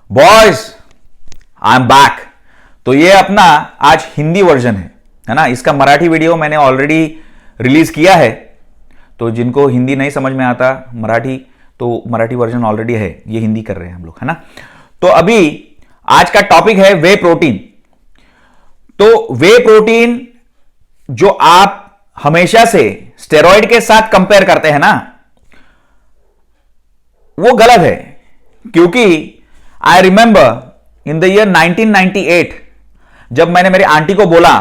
Boys I am back. तो ये अपना आज हिंदी वर्जन है ना। इसका मराठी वीडियो मैंने ऑलरेडी रिलीज किया है, तो जिनको हिंदी नहीं समझ में आता मराठी, तो मराठी वर्जन ऑलरेडी है, ये हिंदी कर रहे हैं हम लोग, है ना। तो अभी आज का टॉपिक है वे प्रोटीन। तो वे प्रोटीन जो आप हमेशा से स्टेरॉइड के साथ कंपेयर करते हैं ना, वो गलत है। क्योंकि I remember in the year 1998 जब मैंने मेरी आंटी को बोला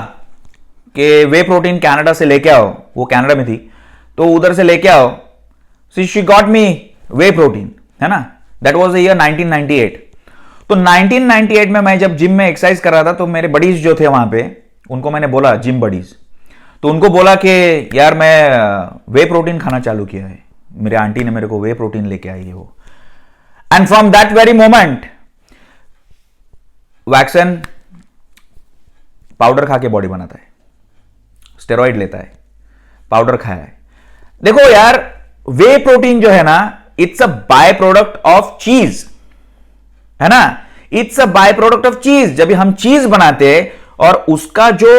कि वे प्रोटीन कनाडा से लेके आओ, वो कनाडा में थी, तो उधर से लेके आओ, she got me way protein, है ना। That was the year 1998। तो 1998 में मैं जब जिम में एक्सरसाइज कर रहा था, तो मेरे बडीज जो थे वहां पे, उनको मैंने बोला, जिम बडीज, तो उनको बोला कि यार मैं वे प्रोटीन खाना चालू किया है। मेरे आंटी ने मेरे को वे प्रोटीन लेके आई है वो। And from that very moment waxen powder खा के बॉडी बनाता है, स्टेरॉइड लेता है, पाउडर खाया है। देखो यार, वे प्रोटीन जो है ना, it's a by product of चीज, है ना। It's a by product of चीज। जब हम चीज बनाते हैं और उसका जो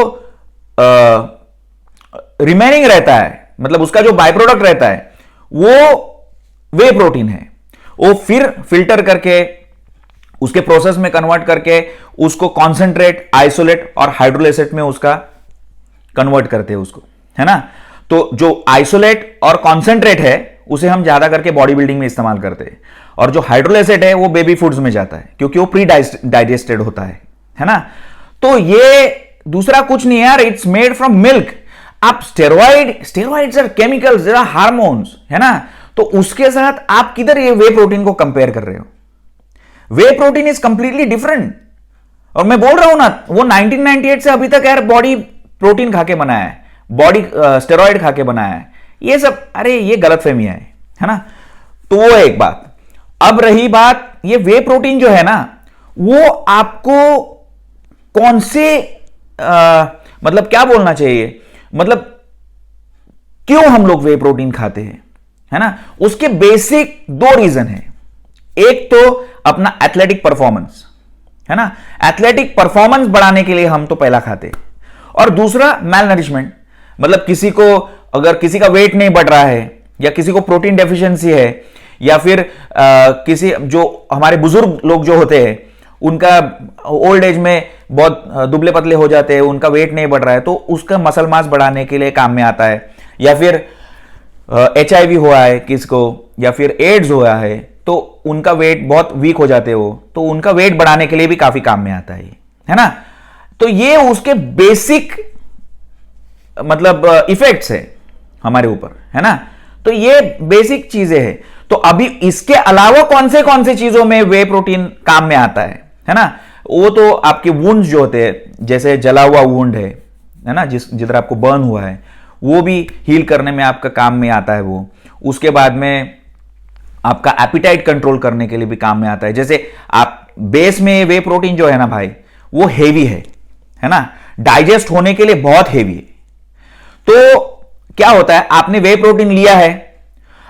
रिमेनिंग रहता है, मतलब उसका जो बाय प्रोडक्ट रहता है, वो वे प्रोटीन है। वो फिर फिल्टर करके उसके प्रोसेस में कन्वर्ट करके उसको कॉन्सेंट्रेट, आइसोलेट और हाइड्रोलाइसेट में उसका कन्वर्ट करते हैं उसको, है ना। तो जो आइसोलेट और कॉन्सेंट्रेट है उसे हम ज्यादा करके बॉडी बिल्डिंग में इस्तेमाल करते हैं, और जो हाइड्रोलाइसेट है वो बेबी फूड्स में जाता है, क्योंकि वो प्री डाइजेस्टेड होता है ना। तो ये दूसरा कुछ नहीं है यार, इट्स मेड फ्रॉम मिल्क। आप steroids or chemicals, or hormones, है ना। तो उसके साथ आप किधर ये वे प्रोटीन को कंपेयर कर रहे हो? वे प्रोटीन इज कंप्लीटली डिफरेंट। और मैं बोल रहा हूं ना, वो 1998 से अभी तक यार बॉडी प्रोटीन खा के बनाया है, बॉडी स्टेरॉइड खा के बनाया है। ये सब, अरे ये गलतफहमियां है ना। तो वो एक बात। अब रही बात, ये वे प्रोटीन जो है ना, वो आपको कौन से मतलब क्या बोलना चाहिए, मतलब क्यों हम लोग वे प्रोटीन खाते हैं, है ना। उसके बेसिक दो रीजन है। एक तो अपना एथलेटिक परफॉर्मेंस, है ना। एथलेटिक परफॉर्मेंस बढ़ाने के लिए हम तो पहला खाते हैं, और दूसरा मेल नरिशमेंट, मतलब किसी को, अगर किसी का वेट नहीं बढ़ रहा है, या किसी को प्रोटीन डेफिशिएंसी है, या फिर किसी जो हमारे बुजुर्ग लोग जो होते हैं, उनका ओल्ड एज में बहुत दुबले पतले हो जाते हैं, उनका वेट नहीं बढ़ रहा है, तो उसका मसल मास बढ़ाने के लिए काम में आता है। या फिर HIV हुआ है किसको, या फिर एड्स हुआ है, तो उनका वेट बहुत वीक हो जाते हो, तो उनका वेट बढ़ाने के लिए भी काफी काम में आता है ना। तो ये उसके बेसिक मतलब इफेक्ट्स है हमारे ऊपर, है ना। तो ये बेसिक चीजें हैं। तो अभी इसके अलावा कौन से चीजों में वे प्रोटीन काम में आता है ना। वो तो आपके वुंड्स जो होते हैं, जैसे जला हुआ वुंड है ना, जिधर आपको बर्न हुआ है, वो भी हील करने में आपका काम में आता है वो। उसके बाद में आपका एपिटाइट कंट्रोल करने के लिए भी काम में आता है। जैसे आप बेस में वे प्रोटीन जो है ना भाई, वो हेवी है ना, डाइजेस्ट होने के लिए बहुत हेवी है। तो क्या होता है, आपने वे प्रोटीन लिया है,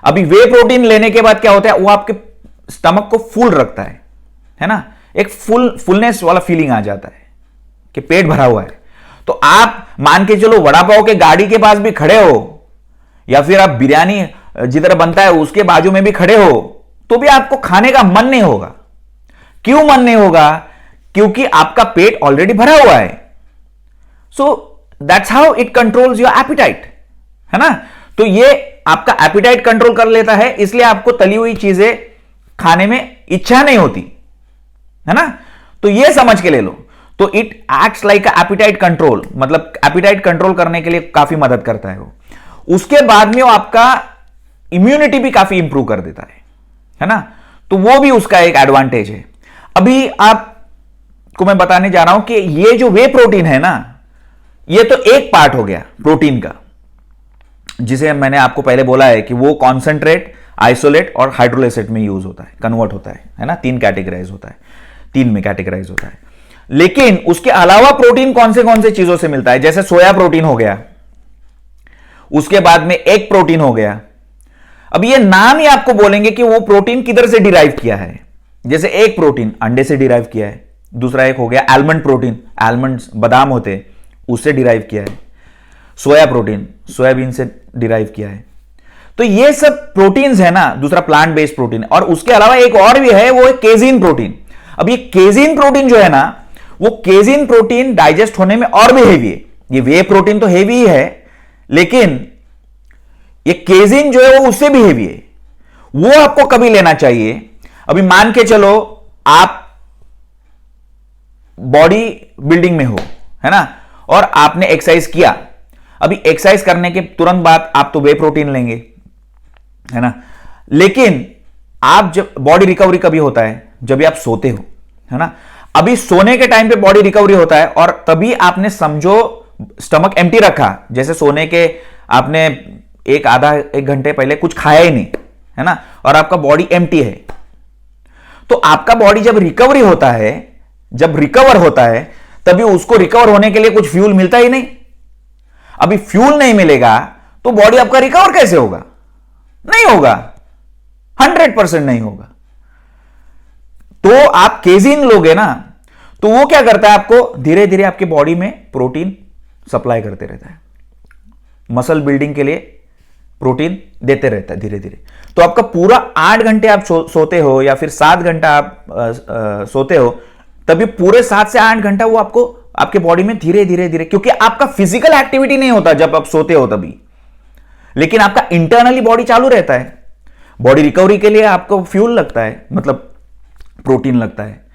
अभी वे प्रोटीन लेने के बाद क्या होता है, वो आपके स्टमक को फुल रखता है ना। एक फुलनेस वाला फीलिंग आ जाता है कि पेट भरा हुआ है। तो आप मान के चलो, वड़ा पाव के गाड़ी के पास भी खड़े हो, या फिर आप बिरयानी जिधर बनता है उसके बाजू में भी खड़े हो, तो भी आपको खाने का मन नहीं होगा। क्यों मन नहीं होगा? क्योंकि आपका पेट ऑलरेडी भरा हुआ है। So that's how it controls your appetite, है ना। तो ये आपका एपिटाइट कंट्रोल कर लेता है, इसलिए आपको तली हुई चीजें खाने में इच्छा नहीं होती, है ना। तो ये समझ के ले लो। तो it acts like appetite control, मतलब एपिटाइट कंट्रोल करने के लिए काफी मदद करता है वो। उसके बाद में वो आपका इम्यूनिटी भी काफी इंप्रूव कर देता है ना। तो वो भी उसका एक एडवांटेज है। अभी आपको मैं बताने जा रहा हूं कि ये जो वे प्रोटीन है ना, ये तो एक पार्ट हो गया प्रोटीन का, जिसे मैंने आपको पहले बोला है कि वो कॉन्सेंट्रेट, आइसोलेट और हाइड्रोलाइसेट में यूज होता है, कन्वर्ट होता है ना। 3 कैटेगराइज होता है, 3 में कैटेगराइज होता है। लेकिन उसके अलावा प्रोटीन कौन से चीजों से मिलता है? जैसे सोया प्रोटीन हो गया, उसके बाद में एग प्रोटीन हो गया। अब ये नाम ही आपको बोलेंगे कि वो प्रोटीन किधर से डिराइव किया है, जैसे एक प्रोटीन अंडे से डिराइव किया है, दूसरा एक हो गया आलमंड प्रोटीन, आलमंड्स बादाम होते हैं उससे डिराइव किया है, सोया प्रोटीन सोयाबीन से डिराइव किया है। तो ये सब प्रोटीन्स है ना, दूसरा प्लांट बेस्ड प्रोटीन। और उसके अलावा एक और भी है, वो है केजीन प्रोटीन। अब ये केजीन प्रोटीन जो है ना, वो केजीन प्रोटीन डाइजेस्ट होने में और भी हेवी है। ये वे प्रोटीन तो हेवी ही है, लेकिन ये केजीन जो है वो उससे भी हेवी है। वो आपको कभी लेना चाहिए, अभी मान के चलो आप बॉडी बिल्डिंग में हो, है ना, और आपने एक्सरसाइज किया। अभी एक्सरसाइज करने के तुरंत बाद आप तो वे प्रोटीन लेंगे, है ना, लेकिन आप जब बॉडी रिकवरी कभी होता है जब आप सोते हो, है ना। अभी सोने के टाइम पे बॉडी रिकवरी होता है और तभी आपने समझो स्टमक एम्प्टी रखा, जैसे सोने के आपने एक घंटे पहले कुछ खाया ही नहीं, है ना, और आपका बॉडी एम्प्टी है। तो आपका बॉडी जब रिकवरी होता है, जब रिकवर होता है, तभी उसको रिकवर होने के लिए कुछ फ्यूल मिलता ही नहीं। अभी फ्यूल नहीं मिलेगा तो बॉडी आपका रिकवर कैसे होगा? नहीं होगा, 100% नहीं होगा। तो आप केजीन लोगे ना, तो वो क्या करता है, आपको धीरे धीरे आपके बॉडी में प्रोटीन सप्लाई करते रहता है, मसल बिल्डिंग के लिए प्रोटीन देते रहता है धीरे धीरे। तो आपका पूरा 8 घंटे आप सोते हो या फिर 7 घंटा आप सोते हो, तभी पूरे 7 से 8 घंटा वो आपको आपके बॉडी में धीरे धीरे धीरे, क्योंकि आपका फिजिकल एक्टिविटी नहीं होता जब आप सोते हो तभी, लेकिन आपका इंटरनली बॉडी चालू रहता है। बॉडी रिकवरी के लिए आपको फ्यूल लगता है, मतलब प्रोटीन लगता है,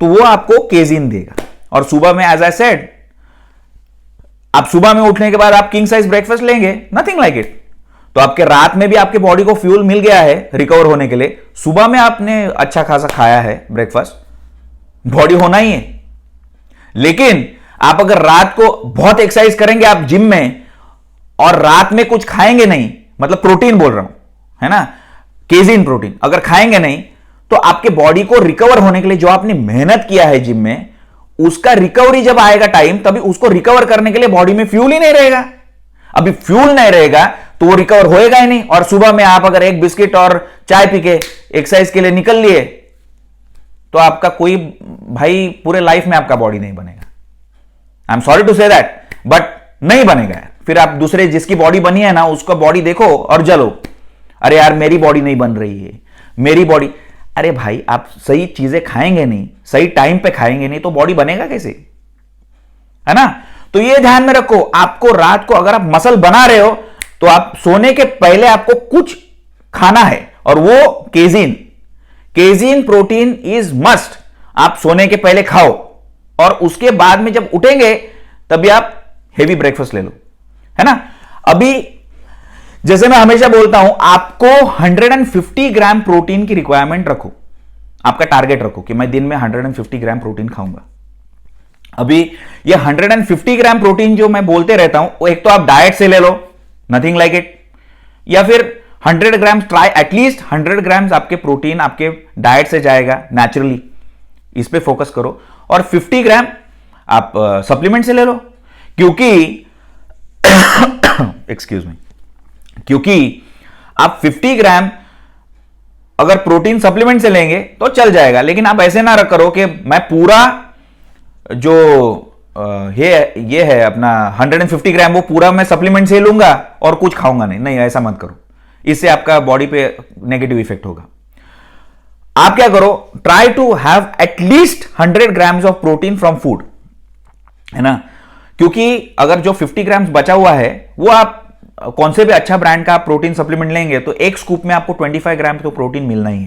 तो वो आपको केजीन देगा। और सुबह में एज आई सेड, आप सुबह में उठने के बाद आप किंग साइज ब्रेकफास्ट लेंगे, नथिंग लाइक इट। तो आपके रात में भी आपके बॉडी को फ्यूल मिल गया है रिकवर होने के लिए। सुबह में आपने अच्छा खासा खाया है ब्रेकफास्ट, बॉडी होना ही है। लेकिन आप अगर रात को बहुत एक्सरसाइज करेंगे आप जिम में, और रात में कुछ खाएंगे नहीं, मतलब प्रोटीन बोल रहा हूं, है ना, केजीन प्रोटीन अगर खाएंगे नहीं, तो आपके बॉडी को रिकवर होने के लिए जो आपने मेहनत किया है जिम में, उसका रिकवरी जब आएगा टाइम, तभी उसको रिकवर करने के लिए बॉडी में फ्यूल ही नहीं रहेगा। अभी फ्यूल नहीं रहेगा तो वो रिकवर होएगा ही नहीं। और सुबह में आप अगर एक बिस्किट और चाय पी के एक्सरसाइज के लिए निकल लिए, तो आपका कोई भाई पूरे लाइफ में आपका बॉडी नहीं बनेगा। I am sorry to say that, but नहीं बनेगा। फिर आप दूसरे जिसकी बॉडी बनी है ना, उसका बॉडी देखो और जलो, अरे यार मेरी बॉडी नहीं बन रही है, मेरी बॉडी। अरे भाई, आप सही चीजें खाएंगे नहीं, सही टाइम पे खाएंगे नहीं, तो बॉडी बनेगा कैसे, है ना। तो ये ध्यान में रखो, आपको रात को अगर आप मसल बना रहे हो, तो आप सोने के पहले आपको कुछ खाना है, और वो केजीन प्रोटीन इज मस्ट। आप सोने के पहले खाओ, और उसके बाद में जब उठेंगे तभी आप हेवी ब्रेकफास्ट ले लो, है ना। अभी जैसे मैं हमेशा बोलता हूं, आपको 150 ग्राम प्रोटीन की रिक्वायरमेंट रखो, आपका टारगेट रखो कि मैं दिन में 150 ग्राम प्रोटीन खाऊंगा। अभी ये 150 ग्राम प्रोटीन जो मैं बोलते रहता हूं, वो एक तो आप डाइट से ले लो, नथिंग लाइक इट, या फिर 100 ग्राम ट्राई, एटलीस्ट 100 ग्राम आपके प्रोटीन आपके डाइट से जाएगा नेचुरली, इस पे फोकस करो। और 50 ग्राम आप सप्लीमेंट से ले लो, क्योंकि एक्सक्यूज मी, क्योंकि आप 50 ग्राम अगर प्रोटीन सप्लीमेंट से लेंगे तो चल जाएगा, लेकिन आप ऐसे ना करो कि मैं पूरा जो ये है अपना 150 ग्राम वो पूरा मैं सप्लीमेंट से लूंगा और कुछ खाऊंगा नहीं। नहीं, ऐसा मत करो, इससे आपका बॉडी पे नेगेटिव इफेक्ट होगा। आप क्या करो, try to have at least 100 grams of protein from food, है ना, क्योंकि अगर जो 50 ग्राम्स बचा हुआ है वो आप कौन से भी अच्छा ब्रांड का प्रोटीन सप्लीमेंट लेंगे, तो एक स्कूप में आपको 25 ग्राम तो प्रोटीन मिलना ही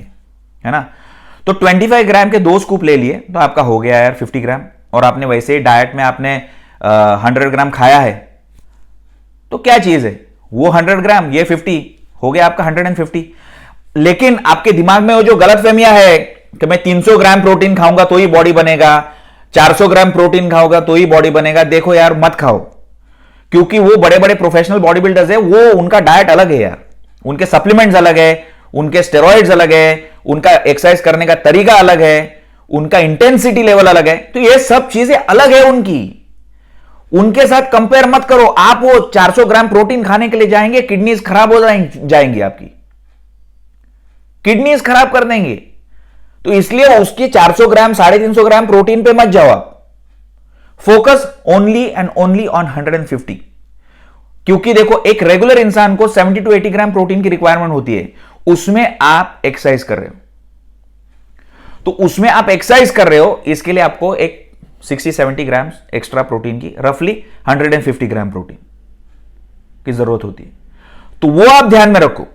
है ना। तो 25 ग्राम के 2 स्कूप ले लिए तो आपका हो गया यार 50 ग्राम, और आपने वैसे ही डाइट में आपने 100 ग्राम खाया है, तो क्या चीज है वो 100 ग्राम, ये 50 हो गया आपका 150। लेकिन आपके दिमाग में वो जो गलतफहमियां है कि मैं 300 ग्राम प्रोटीन खाऊंगा तो ही बॉडी बनेगा, 400 ग्राम प्रोटीन खाऊंगा तो ही बॉडी बनेगा, देखो यार मत खाओ, क्योंकि वो बड़े बड़े प्रोफेशनल बॉडी बिल्डर्स है, वो उनका डाइट अलग है यार, उनके सप्लीमेंट्स अलग है, उनके स्टेरॉइड्स अलग है, उनका एक्सरसाइज करने का तरीका अलग है, उनका इंटेंसिटी लेवल अलग है। तो ये सब चीजें अलग है उनकी, उनके साथ कंपेयर मत करो। आप वो 400 ग्राम प्रोटीन खाने के लिए जाएंगे, किडनीज खराब हो जाएंगी, आपकी किडनीज खराब कर देंगे। तो इसलिए उसकी 400 ग्राम 350 ग्राम प्रोटीन पे मत जाओ आप, focus only and only on 150। क्योंकि देखो एक रेगुलर इंसान को 70 टू 80 ग्राम प्रोटीन की रिक्वायरमेंट होती है, उसमें आप एक्सरसाइज कर रहे हो, तो उसमें आप एक्सरसाइज कर रहे हो, इसके लिए आपको एक 60-70 ग्राम एक्स्ट्रा प्रोटीन की, रफली 150 ग्राम प्रोटीन की जरूरत होती है। तो वो आप ध्यान में रखो।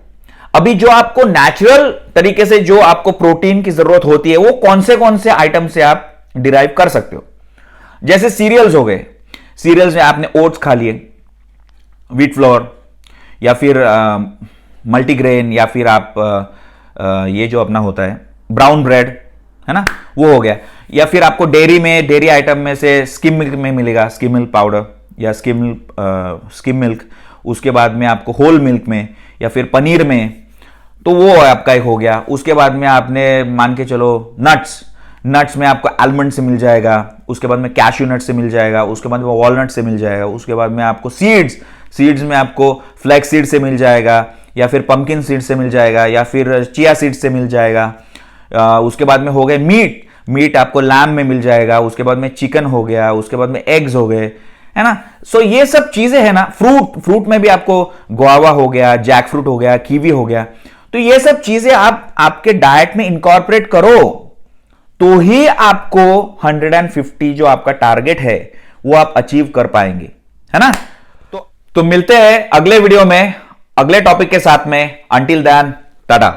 अभी जो आपको नेचुरल तरीके से जो आपको प्रोटीन की जरूरत होती है, वो कौन से आइटम से आप डिराइव कर सकते हो। जैसे सीरियल्स हो गए, सीरियल्स में आपने ओट्स खा लिए, व्हीट फ्लोर, या फिर मल्टीग्रेन, या फिर आप ये जो अपना होता है ब्राउन ब्रेड, है ना, वो हो गया। या फिर आपको डेयरी आइटम में से स्किम मिल्क में मिलेगा स्किम मिल्क पाउडर या स्किम मिल्क, उसके बाद में आपको होल मिल्क में या फिर पनीर में, तो वो आपका एक हो गया। उसके बाद में आपने मान के चलो नट्स में आपको आलमंड से मिल जाएगा, उसके बाद में कैश्यू नट से मिल जाएगा, उसके बाद में वॉलनट से मिल जाएगा, उसके बाद में आपको सीड्स में आपको फ्लैक्स सीड से मिल जाएगा, या फिर पंपकिन सीड से मिल जाएगा, या फिर चिया सीड से मिल जाएगा। उसके बाद में हो गए मीट आपको लैम में मिल जाएगा, उसके बाद में चिकन हो गया, उसके बाद में एग्स हो गए, है ना। सो ये सब चीजें है ना। फ्रूट में भी आपको गुआवा हो गया, जैक फ्रूट हो गया, कीवी हो गया। तो ये सब चीजें आप आपके डाइट में इंकॉर्पोरेट करो, तो ही आपको 150 जो आपका टारगेट है वो आप अचीव कर पाएंगे, है ना। तो मिलते हैं अगले वीडियो में अगले टॉपिक के साथ में। Until then, Tata.